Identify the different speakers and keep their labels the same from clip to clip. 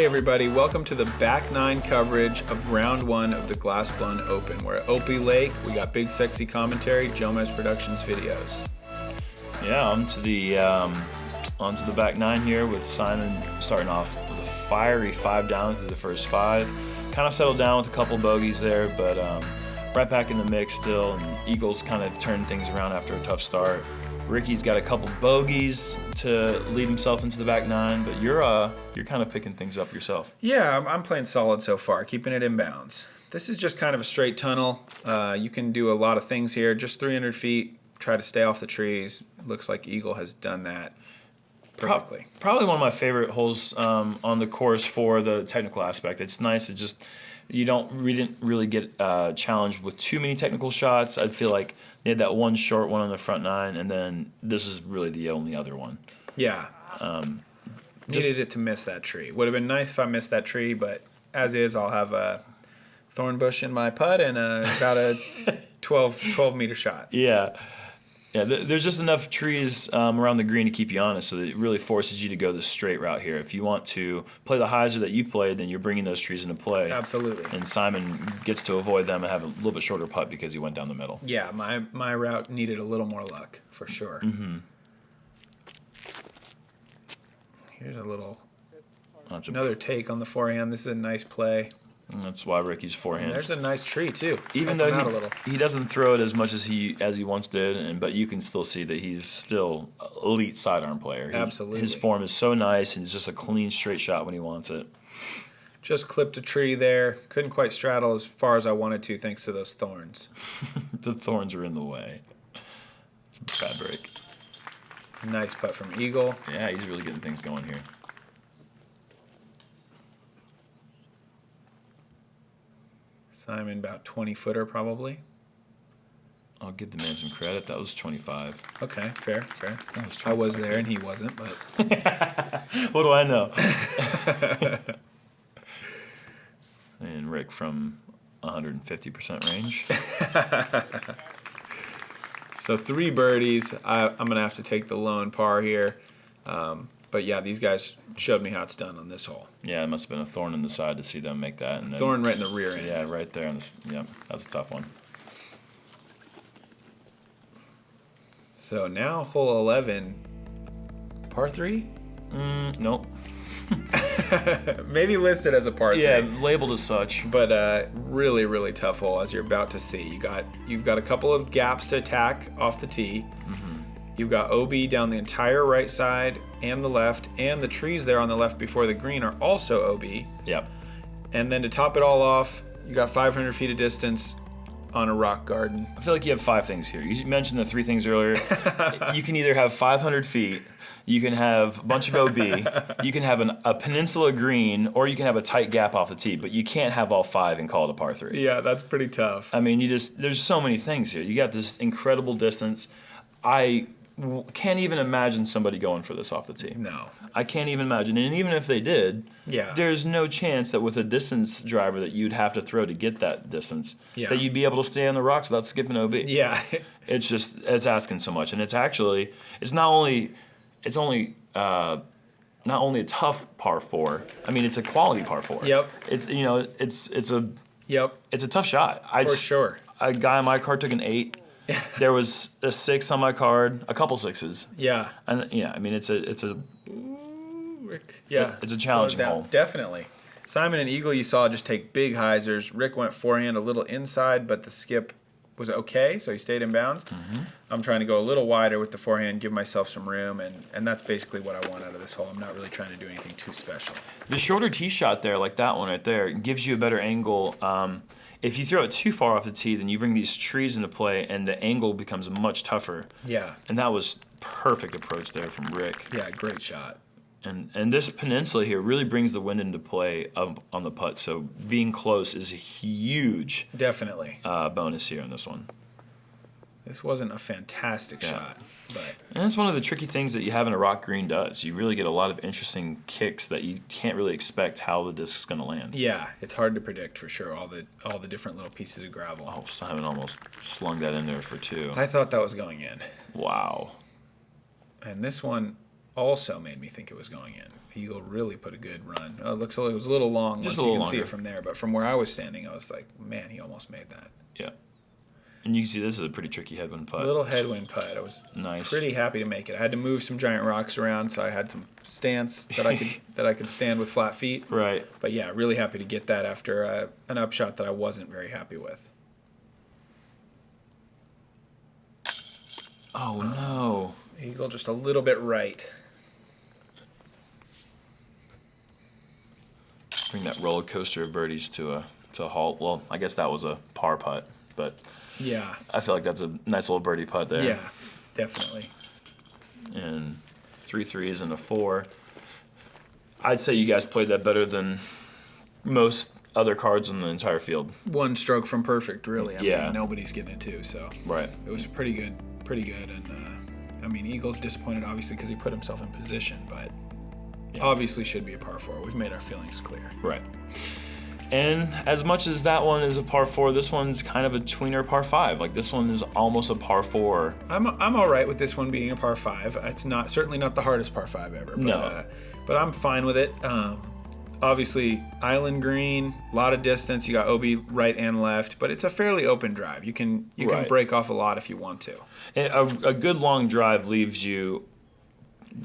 Speaker 1: everybody, welcome to the back nine coverage of round one of the Glass Blown Open. We're at Opie Lake. We got BigSexy commentary, Jomez Productions videos.
Speaker 2: Yeah, onto the back nine here with Simon starting off with a fiery 5 down through the first 5. Kind of settled down with a couple bogeys there, but right back in the mix still. And Eagles kind of turned things around after a tough start. Ricky's got a couple bogeys to lead himself into the back nine, but you're kind of picking things up yourself.
Speaker 1: Yeah, I'm playing solid so far, keeping it in bounds. This is just kind of a straight tunnel. You can do a lot of things here. Just 300 feet, try to stay off the trees. Looks like Eagle has done that perfectly.
Speaker 2: Probably one of my favorite holes on the course for the technical aspect. It's nice. We didn't really get challenged with too many technical shots. I feel like they had that one short one on the front nine, and then this is really the only other one.
Speaker 1: Yeah. Needed it to miss that tree. Would have been nice if I missed that tree, but as is, I'll have a thorn bush in my putt and about a 12 meter shot.
Speaker 2: Yeah. Yeah, there's just enough trees around the green to keep you honest, so that it really forces you to go the straight route here. If you want to play the hyzer that you played, then you're bringing those trees into play.
Speaker 1: Absolutely.
Speaker 2: And Simon gets to avoid them and have a little bit shorter putt because he went down the middle.
Speaker 1: Yeah, my route needed a little more luck, for sure.
Speaker 2: Mm-hmm.
Speaker 1: Here's another take on the forehand. This is a nice play.
Speaker 2: And that's why Ricky's forehand.
Speaker 1: There's a nice tree too.
Speaker 2: Even though he doesn't throw it as much as he once did, but you can still see that he's still an elite sidearm player.
Speaker 1: Absolutely.
Speaker 2: His form is so nice, and it's just a clean, straight shot when he wants it.
Speaker 1: Just clipped a tree there. Couldn't quite straddle as far as I wanted to, thanks to those thorns.
Speaker 2: The thorns are in the way. It's a bad break.
Speaker 1: Nice putt from Eagle.
Speaker 2: Yeah, he's really getting things going here.
Speaker 1: Simon, about 20-footer probably.
Speaker 2: I'll give the man some credit. That was 25.
Speaker 1: Okay, fair.
Speaker 2: That was 25.
Speaker 1: I was there and he wasn't, but...
Speaker 2: What do I know? And Rick from 150% range.
Speaker 1: So 3 birdies. I'm going to have to take the lone par here. But yeah, these guys showed me how it's done on this hole.
Speaker 2: Yeah, it must have been a thorn in the side to see them make that. And then,
Speaker 1: thorn right in the rear end.
Speaker 2: Yeah, right there. Yeah, that's a tough one.
Speaker 1: So now hole 11, par 3?
Speaker 2: Nope.
Speaker 1: Maybe listed as a par 3.
Speaker 2: Yeah, labeled as such.
Speaker 1: But really, really tough hole, as you're about to see. You've got a couple of gaps to attack off the tee. Mm-hmm. You've got OB down the entire right side and the left, and the trees there on the left before the green are also OB.
Speaker 2: Yep.
Speaker 1: And then to top it all off, you got 500 feet of distance on a rock garden.
Speaker 2: I feel like you have 5 things here. You mentioned the 3 things earlier. You can either have 500 feet, you can have a bunch of OB, you can have a peninsula green, or you can have a tight gap off the tee, but you can't have all 5 and call it a par 3.
Speaker 1: Yeah, that's pretty tough.
Speaker 2: I mean, there's so many things here. You got this incredible distance. I can't even imagine somebody going for this off the tee.
Speaker 1: No.
Speaker 2: I can't even imagine. And even if they did, there's no chance that with a distance driver that you'd have to throw to get that distance, that you'd be able to stay on the rocks without skipping OB.
Speaker 1: Yeah.
Speaker 2: It's asking so much. And it's not only a tough par 4, I mean, it's a quality par 4.
Speaker 1: Yep.
Speaker 2: It's a tough shot.
Speaker 1: For sure.
Speaker 2: A guy on my card took an 8. There was a 6 on my card, a couple 6s.
Speaker 1: Yeah.
Speaker 2: And yeah, I mean it's a
Speaker 1: Rick. Yeah.
Speaker 2: It's a challenging hole.
Speaker 1: Definitely. Simon and Eagle you saw just take big hyzers. Rick went forehand a little inside, but the skip was okay, so he stayed in bounds. Mm-hmm. I'm trying to go a little wider with the forehand, give myself some room, and that's basically what I want out of this hole. I'm not really trying to do anything too special.
Speaker 2: The shorter tee shot there, like that one right there, gives you a better angle. If you throw it too far off the tee, then you bring these trees into play, and the angle becomes much tougher.
Speaker 1: Yeah.
Speaker 2: And that was perfect approach there from Rick.
Speaker 1: Yeah, great shot.
Speaker 2: And this peninsula here really brings the wind into play on the putt, so being close is a huge bonus here on this one.
Speaker 1: This wasn't a fantastic shot. But.
Speaker 2: And that's one of the tricky things that you have in a rock green does. You really get a lot of interesting kicks that you can't really expect how the disc is going to land.
Speaker 1: Yeah, it's hard to predict for sure, all the different little pieces of gravel.
Speaker 2: Oh, Simon almost slung that in there for 2.
Speaker 1: I thought that was going in.
Speaker 2: Wow.
Speaker 1: And this one also made me think it was going in. The eagle really put a good run. It was a little long
Speaker 2: Just
Speaker 1: once you can see
Speaker 2: longer.
Speaker 1: it from there, but from where I was standing, I was like, man, he almost made that.
Speaker 2: Yeah. And you can see this is a pretty tricky headwind putt.
Speaker 1: Little headwind putt. I was pretty happy to make it. I had to move some giant rocks around, so I had some stance that I could stand with flat feet.
Speaker 2: Right.
Speaker 1: But yeah, really happy to get that after an upshot that I wasn't very happy with.
Speaker 2: Oh no.
Speaker 1: Eagle just a little bit right.
Speaker 2: Bring that roller coaster of birdies to a halt. Well, I guess that was a par putt, but
Speaker 1: Yeah.
Speaker 2: I feel like that's a nice little birdie putt there.
Speaker 1: Yeah, definitely.
Speaker 2: And 3 threes and a 4. I'd say you guys played that better than most other cards in the entire field.
Speaker 1: One stroke from perfect, really. I
Speaker 2: Yeah.
Speaker 1: mean, nobody's getting it too, so
Speaker 2: Right.
Speaker 1: it was pretty good. And I mean, Eagle's disappointed obviously because he put himself in position, but obviously should be a par 4. We've made our feelings clear.
Speaker 2: Right. And as much as that one is a par 4, this one's kind of a tweener par 5. Like this one is almost a par 4.
Speaker 1: I'm all right with this one being a par 5. It's certainly not the hardest par 5 ever. But,
Speaker 2: No.
Speaker 1: But I'm fine with it. Obviously, island green, a lot of distance. You got OB right and left, but it's a fairly open drive. You can
Speaker 2: Right.
Speaker 1: break off a lot if you want to.
Speaker 2: And a good long drive leaves you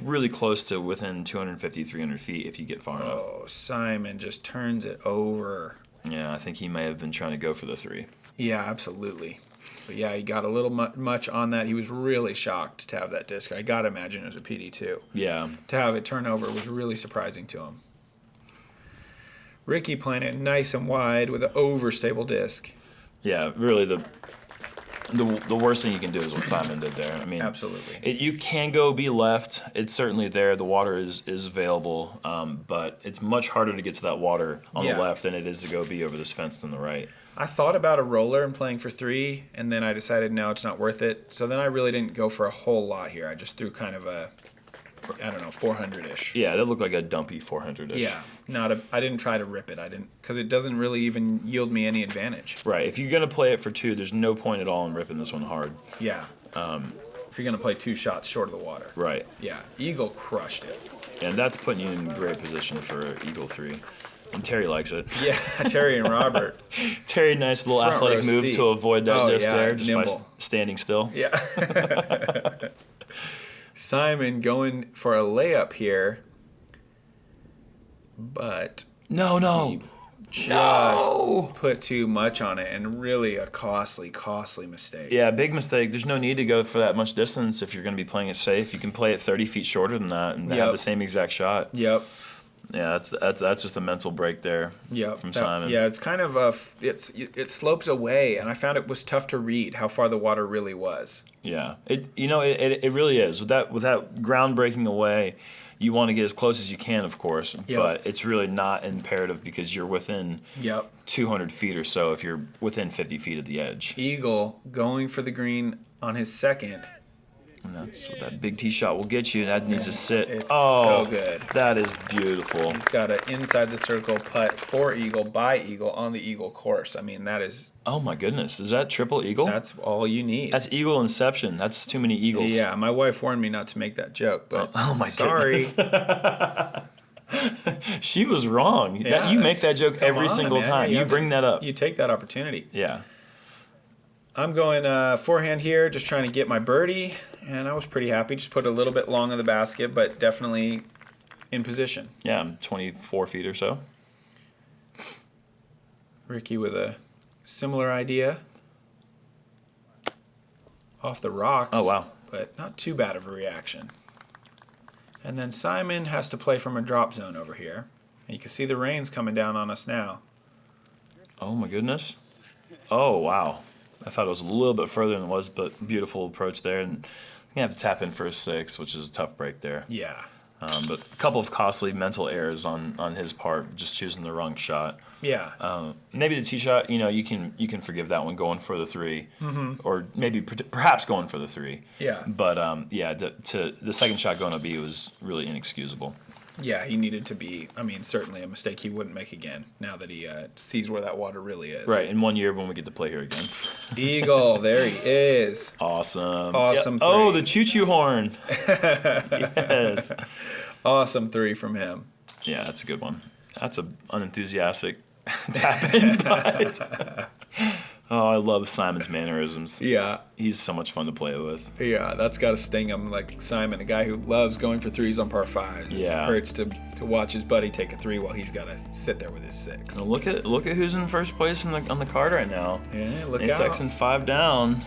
Speaker 2: really close to within 250, 300 feet if you get far enough.
Speaker 1: Oh, Simon just turns it over.
Speaker 2: Yeah, I think he may have been trying to go for the 3.
Speaker 1: Yeah, absolutely. But yeah, he got a little much on that. He was really shocked to have that disc. I gotta imagine it was a PD2.
Speaker 2: Yeah.
Speaker 1: To have it turn over was really surprising to him. Ricky playing it nice and wide with an overstable disc.
Speaker 2: Yeah, really the worst thing you can do is what Simon did there. I mean,
Speaker 1: Absolutely.
Speaker 2: You can go be left. It's certainly there. The water is available, but it's much harder to get to that water on the left than it is to go be over this fence on the right.
Speaker 1: I thought about a roller and playing for 3, and then I decided no, it's not worth it. So then I really didn't go for a whole lot here. I just threw kind of a, 400-ish.
Speaker 2: Yeah, that looked like a dumpy 400-ish.
Speaker 1: Yeah, I didn't try to rip it. I didn't, because it doesn't really even yield me any advantage.
Speaker 2: Right. If you're gonna play it for 2, there's no point at all in ripping this one hard.
Speaker 1: Yeah. If you're gonna play 2 shots short of the water.
Speaker 2: Right.
Speaker 1: Yeah. Eagle crushed it.
Speaker 2: And that's putting you in great position for Eagle 3. And Terry likes it.
Speaker 1: Yeah, Terry and Robert.
Speaker 2: Terry, nice little
Speaker 1: Front
Speaker 2: athletic
Speaker 1: row
Speaker 2: move
Speaker 1: seat.
Speaker 2: to avoid that disc there just
Speaker 1: nimble.
Speaker 2: by standing still.
Speaker 1: Yeah. Simon going for a layup here, but
Speaker 2: No.
Speaker 1: just put too much on it, and really a costly mistake.
Speaker 2: Yeah, big mistake. There's no need to go for that much distance if you're going to be playing it safe. You can play it 30 feet shorter than that and have the same exact shot.
Speaker 1: Yep.
Speaker 2: Yeah, that's just a mental break there from Simon.
Speaker 1: Yeah, it's kind of it slopes away, and I found it was tough to read how far the water really was.
Speaker 2: Yeah, it really is. With that ground breaking away, you want to get as close as you can, of course, but it's really not imperative because you're within 200 feet or so if you're within 50 feet of the edge.
Speaker 1: Eagle going for the green on his second.
Speaker 2: And that's what that big tee shot will get you. That needs to sit.
Speaker 1: It's so good.
Speaker 2: That is beautiful.
Speaker 1: He's got an inside the circle putt for Eagle by Eagle on the Eagle course. I mean, that is...
Speaker 2: Oh my goodness. Is that triple eagle?
Speaker 1: That's all you need.
Speaker 2: That's eagle inception. That's too many eagles.
Speaker 1: Yeah, my wife warned me not to make that joke, but
Speaker 2: oh my
Speaker 1: sorry.
Speaker 2: goodness. She was wrong.
Speaker 1: Yeah,
Speaker 2: you make that joke every single
Speaker 1: man.
Speaker 2: time.
Speaker 1: Yeah,
Speaker 2: you bring that up.
Speaker 1: You take that opportunity.
Speaker 2: Yeah.
Speaker 1: I'm going forehand here, just trying to get my birdie, and I was pretty happy. Just put a little bit long of the basket, but definitely in position.
Speaker 2: Yeah, I'm 24 feet or so.
Speaker 1: Ricky with a similar idea. Off the rocks.
Speaker 2: Oh, wow.
Speaker 1: But not too bad of a reaction. And then Simon has to play from a drop zone over here. And you can see the rain's coming down on us now.
Speaker 2: Oh my goodness. Oh, wow. I thought it was a little bit further than it was, but beautiful approach there. And you have to tap in for a 6, which is a tough break there.
Speaker 1: Yeah.
Speaker 2: But a couple of costly mental errors on his part, just choosing the wrong shot.
Speaker 1: Yeah.
Speaker 2: Maybe the tee shot, you can forgive that one going for the 3, or maybe perhaps going for the 3.
Speaker 1: Yeah.
Speaker 2: But to the second shot going to B was really inexcusable.
Speaker 1: Yeah, he needed to be, I mean, certainly a mistake he wouldn't make again now that he sees where that water really is.
Speaker 2: Right, in 1 year when we get to play here again.
Speaker 1: Eagle, there he is.
Speaker 2: Awesome.
Speaker 1: Awesome.
Speaker 2: Yeah. Oh, the choo-choo horn. Yes.
Speaker 1: Awesome 3 from him.
Speaker 2: Yeah, that's a good one. That's an unenthusiastic tap-in putt. Oh, I love Simon's mannerisms.
Speaker 1: Yeah.
Speaker 2: He's so much fun to play with.
Speaker 1: Yeah, that's got to sting him. Like Simon, a guy who loves going for 3s on par 5s.
Speaker 2: Yeah.
Speaker 1: It hurts to watch his buddy take a 3 while he's got to sit there with his 6.
Speaker 2: Now look at who's in first place on the card right now.
Speaker 1: Yeah, look
Speaker 2: out.
Speaker 1: Sexton
Speaker 2: 5 down.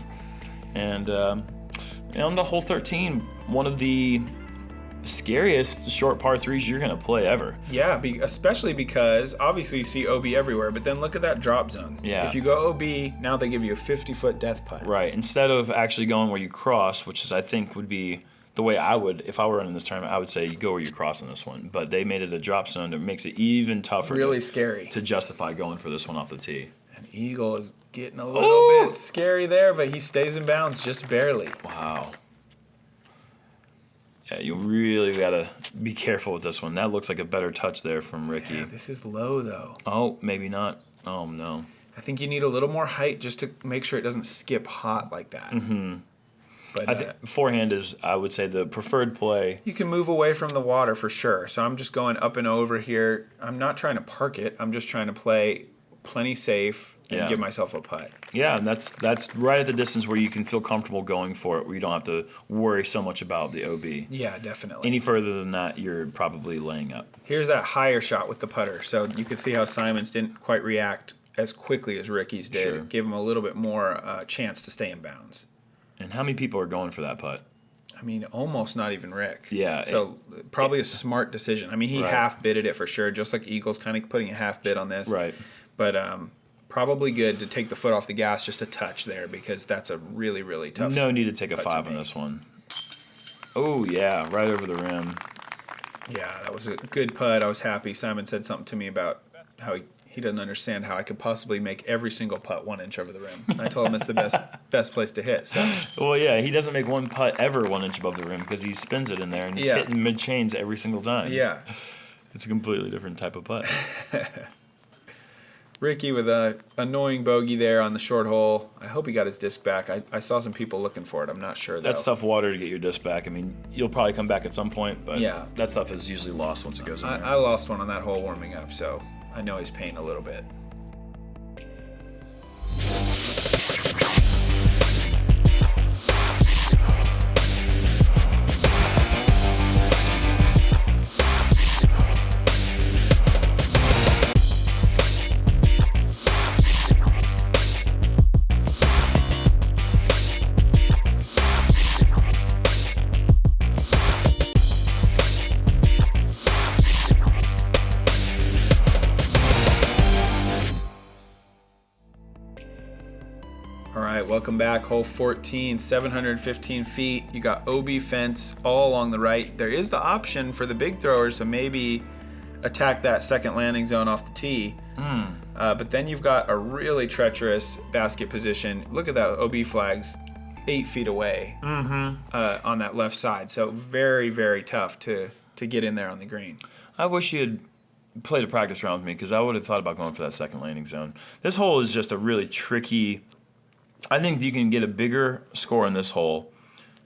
Speaker 2: And on the hole 13, one of the scariest short par 3s you're going to play ever.
Speaker 1: Yeah, especially because obviously you see OB everywhere, but then look at that drop zone.
Speaker 2: Yeah.
Speaker 1: If you go OB, now they give you a 50-foot death putt.
Speaker 2: Right. Instead of actually going where you cross, which is I think would be the way I would, if I were running this tournament, I would say you go where you cross in this one. But they made it a drop zone that makes it even tougher.
Speaker 1: Really scary.
Speaker 2: To justify going for this one off the tee.
Speaker 1: And Eagle is getting a little bit scary there, but he stays in bounds just barely.
Speaker 2: Wow. Yeah, you really got to be careful with this one. That looks like a better touch there from Ricky.
Speaker 1: Yeah, this is low, though.
Speaker 2: Oh, maybe not. Oh, no.
Speaker 1: I think you need a little more height just to make sure it doesn't skip hot like that.
Speaker 2: Mm-hmm.
Speaker 1: But
Speaker 2: I think forehand is, I would say, the preferred play.
Speaker 1: You can move away from the water for sure. So I'm just going up and over here. I'm not trying to park it. I'm just trying to play plenty safe and give myself a putt.
Speaker 2: Yeah, and that's right at the distance where you can feel comfortable going for it, where you don't have to worry so much about the OB.
Speaker 1: Yeah, definitely.
Speaker 2: Any further than that, you're probably laying up.
Speaker 1: Here's that higher shot with the putter. So you can see how Simon's didn't quite react as quickly as Ricky's did.
Speaker 2: Sure.
Speaker 1: Give him a little bit more chance to stay in bounds.
Speaker 2: And how many people are going for that putt?
Speaker 1: I mean, almost not even Rick.
Speaker 2: Yeah.
Speaker 1: So probably a smart decision. I mean, he half bidded it for sure, just like Eagle's kind of putting a half bid on this.
Speaker 2: Right.
Speaker 1: But probably good to take the foot off the gas just a touch there because that's a really, really tough.
Speaker 2: No need to take a 5 on this one. Oh, yeah, right over the rim.
Speaker 1: Yeah, that was a good putt. I was happy. Simon said something to me about how he doesn't understand how I could possibly make every single putt 1 inch over the rim. I told him it's the best place to hit. So.
Speaker 2: Well, yeah, he doesn't make one putt ever 1 inch above the rim because he spins it in there and he's hitting mid chains every single time.
Speaker 1: Yeah,
Speaker 2: it's a completely different type of putt.
Speaker 1: Ricky with a annoying bogey there on the short hole. I hope he got his disc back. I saw some people looking for it. I'm not sure, though.
Speaker 2: That's tough water to get your disc back. I mean, you'll probably come back at some point, but that stuff is usually lost once it goes in there.
Speaker 1: I lost one on that hole warming up, so I know he's paying a little bit. Welcome back. Hole 14, 715 feet. You got OB fence all along the right. There is the option for the big throwers to maybe attack that second landing zone off the tee. But then you've got a really treacherous basket position. Look at that OB flags 8 feet away on that left side. So very, very tough to get in there on the green.
Speaker 2: I wish you had played a practice round with me because I would have thought about going for that second landing zone. This hole is just a really tricky. I think you can get a bigger score in this hole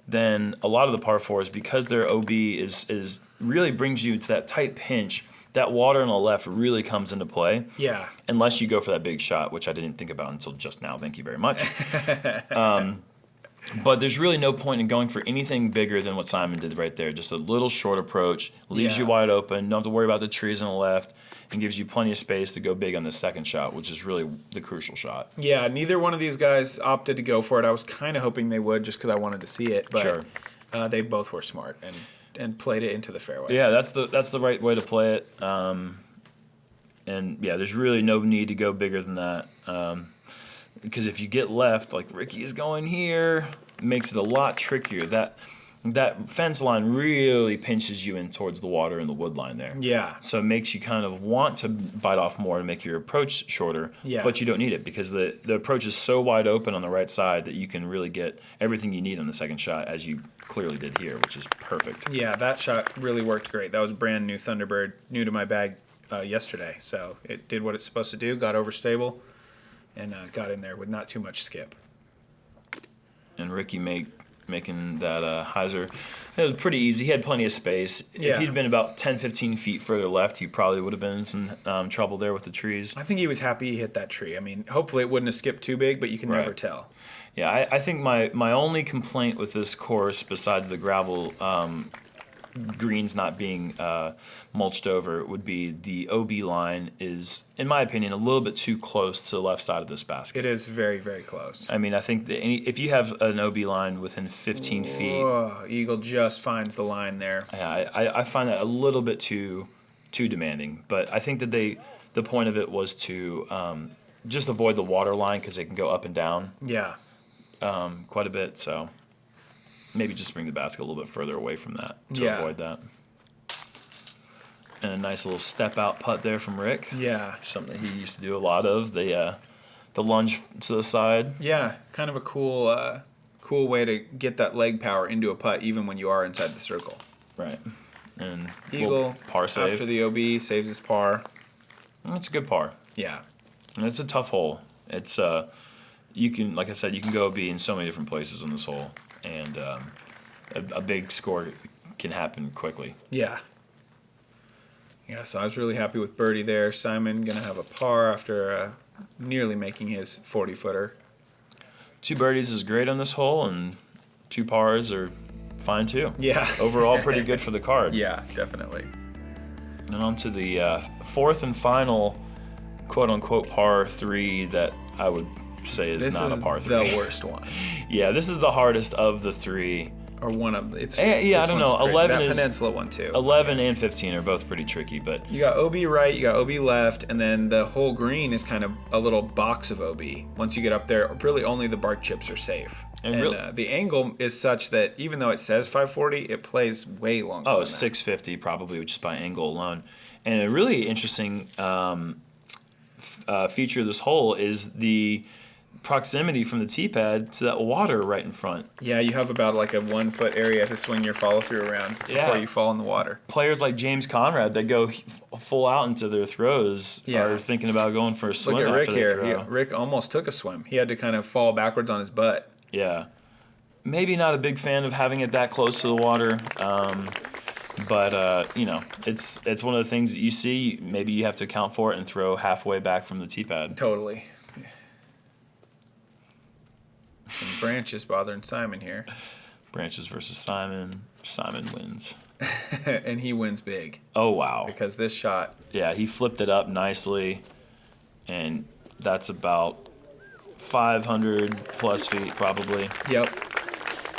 Speaker 2: than a lot of the par 4s because their OB is really brings you to that tight pinch. That water on the left really comes into play.
Speaker 1: Yeah.
Speaker 2: Unless you go for that big shot, which I didn't think about until just now. Thank you very much. But there's really no point in going for anything bigger than what Simon did right there. Just a little short approach, leaves you wide open, don't have to worry about the trees on the left, and gives you plenty of space to go big on the second shot, which is really the crucial shot.
Speaker 1: Yeah, neither one of these guys opted to go for it. I was kind of hoping they would just because I wanted to see it. But they both were smart and played it into the fairway.
Speaker 2: Yeah, that's the right way to play it. And, yeah, there's really no need to go bigger than that. Because if you get left, like Ricky is going here, it makes it a lot trickier. That that fence line really pinches you in towards the water and the wood line there.
Speaker 1: Yeah.
Speaker 2: So it makes you kind of want to bite off more to make your approach shorter,
Speaker 1: Yeah.
Speaker 2: but you don't need it because the approach is so wide open on the right side that you can really get everything you need on the second shot, as you clearly did here, which is perfect.
Speaker 1: Yeah, that shot really worked great. That was brand new Thunderbird, new to my bag yesterday. So it did what it's supposed to do, got overstable, and got in there with not too much skip.
Speaker 2: And Ricky making that hyzer, it was pretty easy. He had plenty of space.
Speaker 1: Yeah.
Speaker 2: If he'd been about 10, 15 feet further left, he probably would have been in some trouble there with the trees.
Speaker 1: I think he was happy he hit that tree. I mean, hopefully it wouldn't have skipped too big, but you can never tell.
Speaker 2: Yeah, I think my only complaint with this course, besides the gravel greens not being mulched over, would be the OB line is, in my opinion, a little bit too close to the left side of this basket.
Speaker 1: It is very, very close.
Speaker 2: I mean, I think that if you have an OB line within 15 feet,
Speaker 1: Eagle just finds the line there.
Speaker 2: yeah, I find that a little bit too demanding. But I think that the point of it was to just avoid the water line because it can go up and down
Speaker 1: Yeah.
Speaker 2: quite a bit. So maybe just bring the basket a little bit further away from that to avoid that. And a nice little step out putt there from Rick.
Speaker 1: Yeah.
Speaker 2: Something he used to do a lot of. The lunge to the side.
Speaker 1: Yeah, kind of a cool way to get that leg power into a putt even when you are inside the circle.
Speaker 2: Right. And
Speaker 1: Eagle,
Speaker 2: par save.
Speaker 1: after the OB, saves his par.
Speaker 2: It's a good par.
Speaker 1: Yeah.
Speaker 2: And it's a tough hole. It's you can, like I said, you can go OB in so many different places on this hole, and a big score can happen quickly.
Speaker 1: Yeah. Yeah, so I was really happy with birdie there. Simon going to have a par after nearly making his 40-footer.
Speaker 2: 2 birdies is great on this hole, and 2 pars are fine too.
Speaker 1: Yeah.
Speaker 2: Overall, pretty good for the card.
Speaker 1: Yeah, definitely.
Speaker 2: And on to the fourth and final, quote-unquote, par 3 that I would say is not a par 3.
Speaker 1: This is the worst one.
Speaker 2: Yeah, this is the hardest of the 3.
Speaker 1: Or one of it's.
Speaker 2: Yeah, I don't know. 11
Speaker 1: that
Speaker 2: is
Speaker 1: peninsula one too.
Speaker 2: 11 and 15 are both pretty tricky, but
Speaker 1: You got OB right, you got OB left, and then the whole green is kind of a little box of OB. Once you get up there, really only the bark chips are safe. And the angle is such that even though it says 540, it plays way longer.
Speaker 2: oh,
Speaker 1: than that.
Speaker 2: 650 probably just by angle alone. And a really interesting feature of this hole is the proximity from the tee pad to that water right in front.
Speaker 1: Yeah, you have about like a 1 foot area to swing your follow through around before you fall in the water.
Speaker 2: Players like James Conrad that go full out into their throws are thinking about going for a swim
Speaker 1: Look at Rick
Speaker 2: after they
Speaker 1: here.
Speaker 2: throw.
Speaker 1: Rick almost took a swim. He had to kind of fall backwards on his butt.
Speaker 2: Yeah. Maybe not a big fan of having it that close to the water, but you know, it's one of the things that you see. Maybe you have to account for it and throw halfway back from the tee pad.
Speaker 1: Totally. Some branches bothering Simon here.
Speaker 2: Branches versus Simon. Simon wins.
Speaker 1: And he wins big.
Speaker 2: Oh, wow.
Speaker 1: Because this shot.
Speaker 2: Yeah, he flipped it up nicely, and that's about 500 plus feet probably.
Speaker 1: Yep.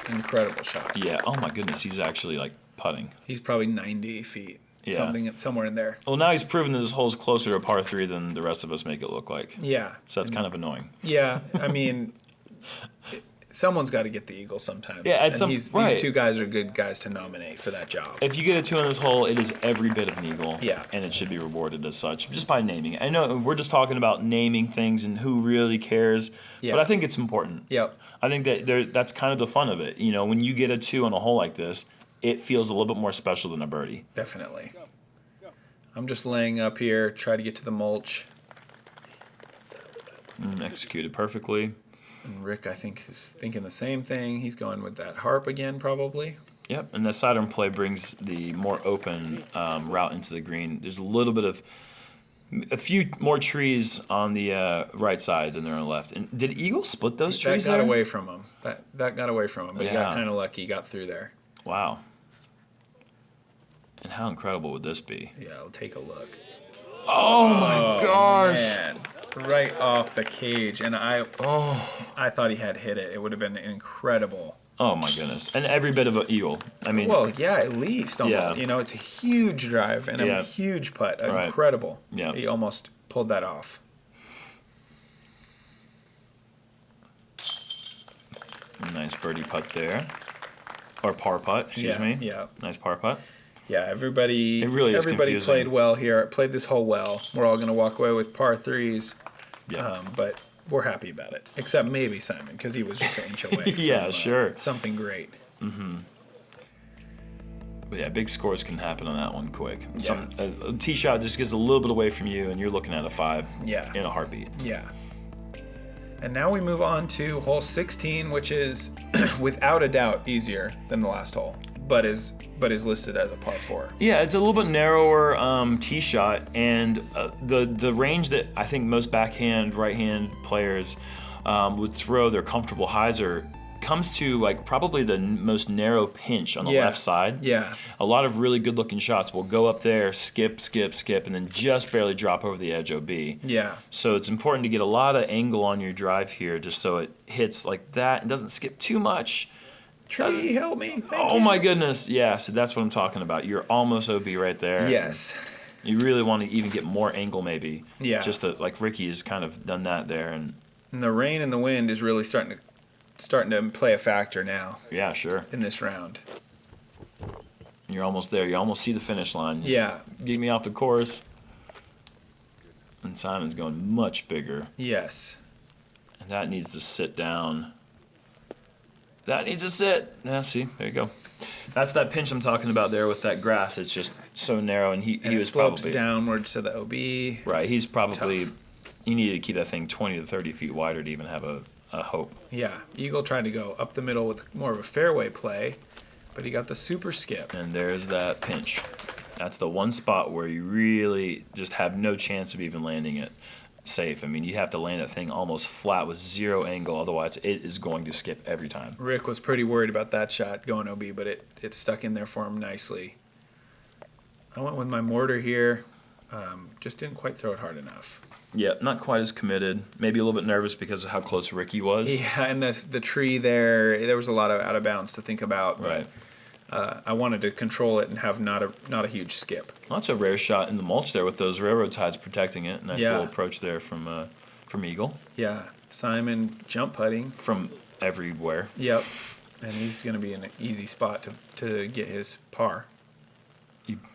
Speaker 1: Incredible shot.
Speaker 2: Yeah. Oh, my goodness. He's actually, like, putting.
Speaker 1: He's probably 90 feet.
Speaker 2: Yeah.
Speaker 1: Somewhere in there.
Speaker 2: Well, now he's proven that this hole's closer to a par 3 than the rest of us make it look like.
Speaker 1: Yeah.
Speaker 2: So that's kind of annoying.
Speaker 1: Yeah. I mean, someone's got to get the eagle sometimes.
Speaker 2: Yeah,
Speaker 1: these 2 guys are good guys to nominate for that job.
Speaker 2: If you get a 2 on this hole, it is every bit of an eagle.
Speaker 1: Yeah.
Speaker 2: And it should be rewarded as such, just by naming it. I know we're just talking about naming things and who really cares, but I think it's important.
Speaker 1: Yep.
Speaker 2: I think that that's kind of the fun of it. You know, when you get a 2 on a hole like this, it feels a little bit more special than a birdie.
Speaker 1: Definitely. I'm just laying up here, try to get to the mulch.
Speaker 2: Executed perfectly.
Speaker 1: And Rick, I think, is thinking the same thing. He's going with that harp again, probably.
Speaker 2: Yep, and the sidearm play brings the more open route into the green. There's a little bit of a few more trees on the right side than there on the left. And did Eagle split those trees?
Speaker 1: That got away from him. That got away from him, but he got kind of lucky. He got through there.
Speaker 2: Wow. And how incredible would this be?
Speaker 1: Yeah, I'll take a look.
Speaker 2: Oh my gosh!
Speaker 1: Man. Right off the cage, and I thought he had hit it. It would have been incredible.
Speaker 2: Oh my goodness! And every bit of an eagle. I mean,
Speaker 1: well, yeah, at least. Almost.
Speaker 2: Yeah.
Speaker 1: You know, it's a huge drive and a huge putt.
Speaker 2: Right.
Speaker 1: Incredible.
Speaker 2: Yeah.
Speaker 1: He almost pulled that off.
Speaker 2: Nice birdie putt there. or par putt, excuse me.
Speaker 1: Yeah.
Speaker 2: Nice par putt.
Speaker 1: Yeah, everybody.
Speaker 2: It really is
Speaker 1: everybody
Speaker 2: confusing.
Speaker 1: played well here. Played this hole well. We're all gonna walk away with par threes.
Speaker 2: Yeah.
Speaker 1: But we're happy about it, except maybe Simon, because he was just an inch away.
Speaker 2: Yeah,
Speaker 1: from,
Speaker 2: sure.
Speaker 1: Something great.
Speaker 2: But yeah, big scores can happen on that one quick.
Speaker 1: Yeah.
Speaker 2: A tee shot just gets a little bit away from you, and you're looking at a 5
Speaker 1: Yeah.
Speaker 2: in a heartbeat.
Speaker 1: Yeah. And now we move on to hole 16, which is without a doubt easier than the last hole, but is listed as a par 4.
Speaker 2: Yeah, it's a little bit narrower tee shot, and the range that I think most backhand, right-hand players would throw their comfortable hyzer comes to like probably the most narrow pinch on the left side.
Speaker 1: Yeah.
Speaker 2: A lot of really good-looking shots will go up there, skip, and then just barely drop over the edge OB.
Speaker 1: Yeah.
Speaker 2: So it's important to get a lot of angle on your drive here, just so it hits like that and doesn't skip too much.
Speaker 1: Tree, help me.
Speaker 2: Oh my goodness. Yeah, so that's what I'm talking about. You're almost OB right there.
Speaker 1: Yes.
Speaker 2: You really want to even get more angle maybe.
Speaker 1: Yeah.
Speaker 2: Just to, like Ricky has kind of done that there. And
Speaker 1: the rain and the wind is really starting to play a factor now
Speaker 2: yeah, sure.
Speaker 1: in this round.
Speaker 2: You're almost there. You almost see the finish line. Just
Speaker 1: Yeah.
Speaker 2: get me off the course. And Simon's going much bigger.
Speaker 1: Yes.
Speaker 2: And that needs to sit down. That needs to sit. Yeah, see, there you go. That's that pinch I'm talking about there with that grass. It's just so narrow, and he
Speaker 1: And it
Speaker 2: was
Speaker 1: slopes
Speaker 2: probably
Speaker 1: downwards to the OB.
Speaker 2: right. He's
Speaker 1: It's
Speaker 2: probably
Speaker 1: tough.
Speaker 2: you need to keep that thing 20 to 30 feet wider to even have a hope.
Speaker 1: Yeah. Eagle tried to go up the middle with more of a fairway play, but he got the super skip.
Speaker 2: And there's that pinch. That's the one spot where you really just have no chance of even landing it safe. I mean, you have to land that thing almost flat with zero angle, otherwise it is going to skip every time.
Speaker 1: Rick was pretty worried about that shot going OB, but it stuck in there for him nicely. I went with my mortar here. Just didn't quite throw it hard enough.
Speaker 2: Yeah, not quite as committed. Maybe a little bit nervous because of how close Ricky was.
Speaker 1: Yeah, and the tree there was a lot of out of bounds to think about.
Speaker 2: Right.
Speaker 1: I wanted to control it and have not a huge skip.
Speaker 2: Well, that's a rare shot in the mulch there with those railroad ties protecting it. Nice
Speaker 1: Yeah.
Speaker 2: little approach there from Eagle.
Speaker 1: Yeah, Simon jump putting.
Speaker 2: From everywhere.
Speaker 1: Yep, and he's going to be in an easy spot to get his par.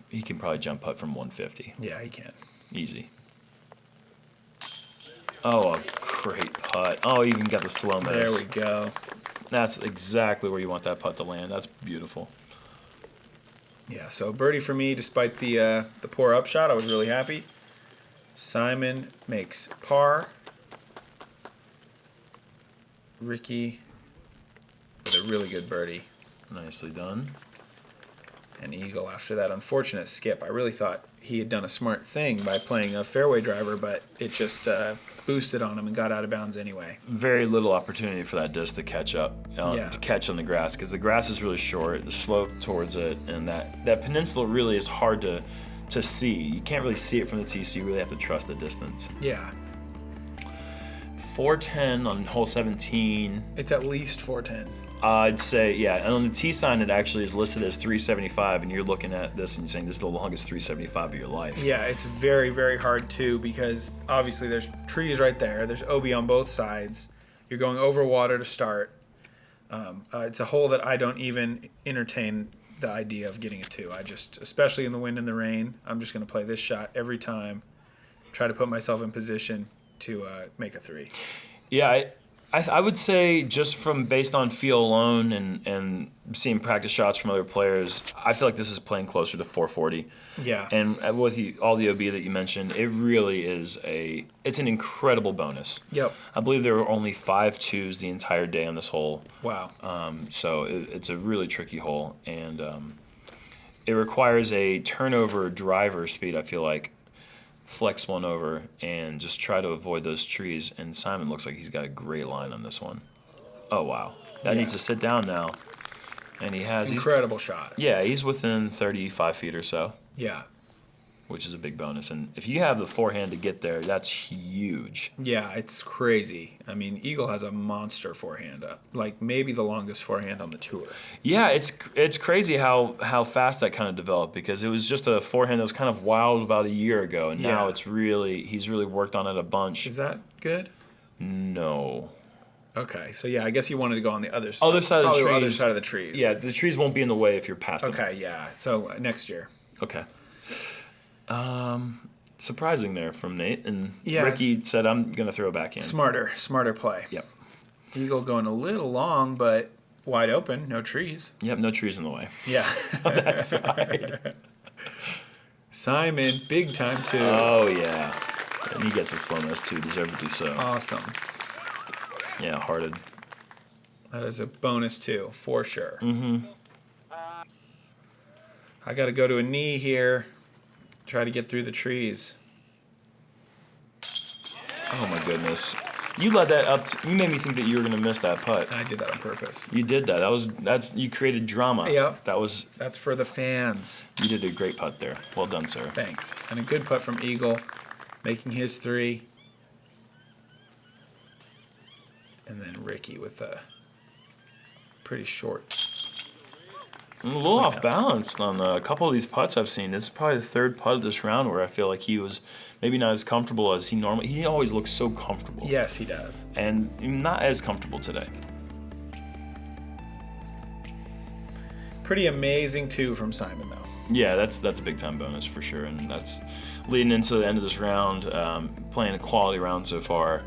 Speaker 2: He can probably jump putt from 150.
Speaker 1: Yeah, he can.
Speaker 2: Easy. Oh, a great putt. Oh, you even got the SloMez.
Speaker 1: There we go.
Speaker 2: That's exactly where you want that putt to land. That's beautiful.
Speaker 1: Yeah, so birdie for me, despite the poor upshot. I was really happy. Simon makes par. Ricky with a really good birdie.
Speaker 2: Nicely done.
Speaker 1: And Eagle after that unfortunate skip. I really thought he had done a smart thing by playing a fairway driver, but it just boosted on him and got out of bounds anyway.
Speaker 2: Very little opportunity for that disc to catch up,
Speaker 1: Yeah.
Speaker 2: to catch on the grass, because the grass is really short, the slope towards it, and that peninsula really is hard to see. You can't really see it from the tee, so you really have to trust the distance.
Speaker 1: Yeah,
Speaker 2: 410 on hole 17.
Speaker 1: it's at least 410.
Speaker 2: I'd say, yeah. And on the tee sign, it actually is listed as 375, and you're looking at this and you're saying this is the longest 375 of your life.
Speaker 1: Yeah, it's very, very hard too because obviously there's trees right there. There's OB on both sides. You're going over water to start. It's a hole that I don't even entertain the idea of getting it to. I just, especially in the wind and the rain, I'm just going to play this shot every time. Try to put myself in position to make a 3.
Speaker 2: Yeah, I would say just from based on feel alone and seeing practice shots from other players, I feel like this is playing closer to 440.
Speaker 1: Yeah.
Speaker 2: And with all the OB that you mentioned, it really is it's an incredible bonus.
Speaker 1: Yep.
Speaker 2: I believe there were only 5 twos the entire day on this hole.
Speaker 1: Wow.
Speaker 2: So it's a really tricky hole, and it requires a turnover driver speed, I feel like. Flex one over and just try to avoid those trees. And Simon looks like he's got a great line on this one. Oh, wow. That needs to sit down now. And he has...
Speaker 1: Incredible shot.
Speaker 2: Yeah, he's within 35 feet or so,
Speaker 1: Yeah.
Speaker 2: which is a big bonus. And if you have the forehand to get there, that's huge.
Speaker 1: Yeah, it's crazy. I mean, Eagle has a monster forehand, like maybe the longest forehand on the tour.
Speaker 2: Yeah, it's crazy how fast that kind of developed, because it was just a forehand that was kind of wild about a year ago, and now
Speaker 1: Yeah.
Speaker 2: he's really worked on it a bunch.
Speaker 1: Is that good?
Speaker 2: No.
Speaker 1: Okay, so yeah, I guess you wanted to go on the other side.
Speaker 2: Other side of the trees.
Speaker 1: Other side of the trees.
Speaker 2: Yeah, the trees won't be in the way if you're past them.
Speaker 1: Okay, yeah. So next year.
Speaker 2: Okay. Surprising there from Nate. And
Speaker 1: Yeah.
Speaker 2: Ricky said, I'm going to throw it back in.
Speaker 1: Smarter play.
Speaker 2: Yep.
Speaker 1: Eagle going a little long, but wide open, no trees.
Speaker 2: Yep, no trees in the way.
Speaker 1: Yeah.
Speaker 2: On that side.
Speaker 1: Simon, big time too.
Speaker 2: Oh, yeah. And he gets a SloMez too, deservedly so.
Speaker 1: Awesome.
Speaker 2: Yeah, hearted.
Speaker 1: That is a bonus too, for sure.
Speaker 2: Mm-hmm.
Speaker 1: I got to go to a knee here. Try to get through the trees.
Speaker 2: Oh, my goodness. You let that up. You made me think that you were going to miss that putt.
Speaker 1: I did that on purpose.
Speaker 2: You did that. You created drama.
Speaker 1: Yep.
Speaker 2: That's
Speaker 1: for the fans.
Speaker 2: You did a great putt there. Well done, sir.
Speaker 1: Thanks. And a good putt from Eagle, making his 3. And then Ricky with a pretty short.
Speaker 2: I'm a little off balance on a couple of these putts I've seen. This is probably the third putt of this round where I feel like he was maybe not as comfortable as he normally. He always looks so comfortable.
Speaker 1: Yes, he does.
Speaker 2: And not as comfortable today.
Speaker 1: Pretty amazing too from Simon though.
Speaker 2: Yeah, that's a big time bonus for sure, and that's leading into the end of this round. Playing a quality round so far,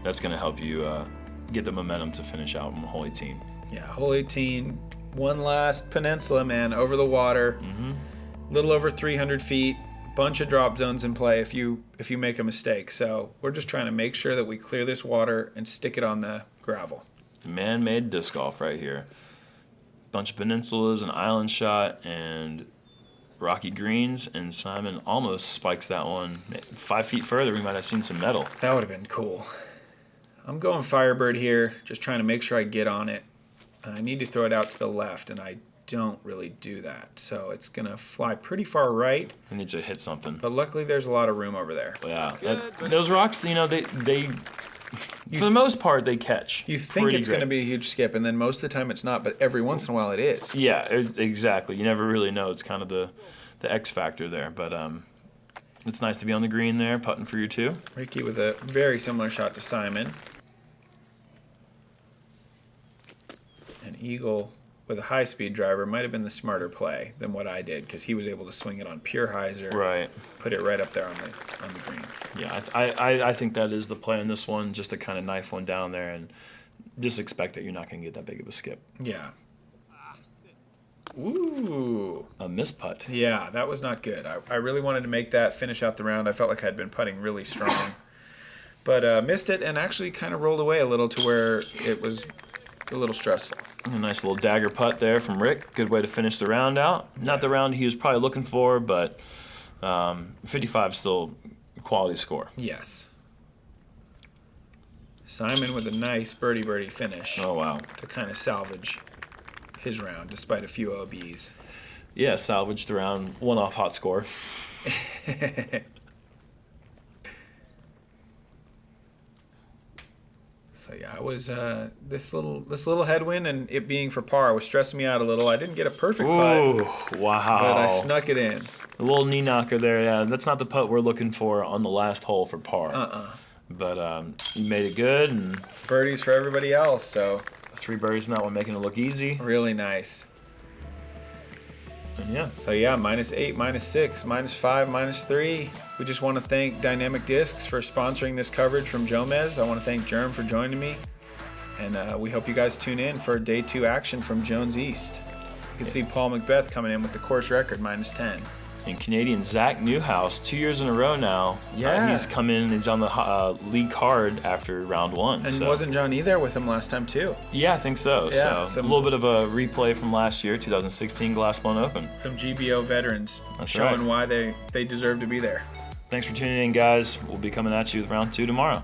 Speaker 2: that's going to help you get the momentum to finish out on hole 18.
Speaker 1: Yeah, hole 18. One last peninsula, man, over the water. Little over 300 feet. Bunch of drop zones in play if you make a mistake. So we're just trying to make sure that we clear this water and stick it on the gravel.
Speaker 2: Man-made disc golf right here. Bunch of peninsulas, an island shot, and rocky greens. And Simon almost spikes that one 5 feet further. We might have seen some metal.
Speaker 1: That would have been cool. I'm going Firebird here, just trying to make sure I get on it. I need to throw it out to the left, and I don't really do that. So it's going to fly pretty far right.
Speaker 2: It needs to hit something.
Speaker 1: But luckily, there's a lot of room over there.
Speaker 2: Yeah. Those rocks, they for the most part, they catch.
Speaker 1: You think it's going to be a huge skip, and then most of the time it's not, but every once in a while it is.
Speaker 2: Yeah, exactly. You never really know. It's kind of the X factor there. But it's nice to be on the green there, putting for your 2.
Speaker 1: Ricky with a very similar shot to Simon. And Eagle with a high-speed driver might have been the smarter play than what I did because he was able to swing it on pure hyzer,
Speaker 2: right?
Speaker 1: Put it right up there on the green.
Speaker 2: Yeah, I think that is the play on this one, just to kind of knife one down there and just expect that you're not going to get that big of a skip.
Speaker 1: Yeah. Ooh.
Speaker 2: A miss-putt.
Speaker 1: Yeah, that was not good. I really wanted to make that, finish out the round. I felt like I'd been putting really strong. But missed it and actually kind of rolled away a little to where it was a little stressful.
Speaker 2: A nice little dagger putt there from Rick. Good way to finish the round out. Not the round he was probably looking for, but 55 still a quality score.
Speaker 1: Yes. Simon with a nice birdie finish.
Speaker 2: Oh, wow.
Speaker 1: To kind of salvage his round despite a few OBs.
Speaker 2: Yeah, salvaged the round. One off hot score. So yeah, it was this little headwind and it being for par was stressing me out a little. I didn't get a perfect putt. Wow.
Speaker 1: But I snuck it in.
Speaker 2: A little knee knocker there. Yeah, that's not the putt we're looking for on the last hole for par. But you made it good, and
Speaker 1: birdies for everybody else. So
Speaker 2: 3 birdies in that one, making it look easy.
Speaker 1: Really nice.
Speaker 2: And yeah.
Speaker 1: So yeah, -8, -6, -5, -3. We just want to thank Dynamic Discs for sponsoring this coverage from Jomez. I want to thank Germ for joining me. And we hope you guys tune in for day 2 action from Jones East. You can see Paul Macbeth coming in with the course record, -10.
Speaker 2: And Canadian Zach Newhouse, 2 years in a row now.
Speaker 1: Yeah.
Speaker 2: He's come in and he's on the league card after round 1.
Speaker 1: And wasn't John E there with him last time too?
Speaker 2: Yeah, I think so.
Speaker 1: Yeah,
Speaker 2: so a little bit of a replay from last year, 2016 Glassbone Open.
Speaker 1: Some GBO veterans
Speaker 2: showing
Speaker 1: why they deserve to be there.
Speaker 2: Thanks for tuning in, guys. We'll be coming at you with round 2 tomorrow.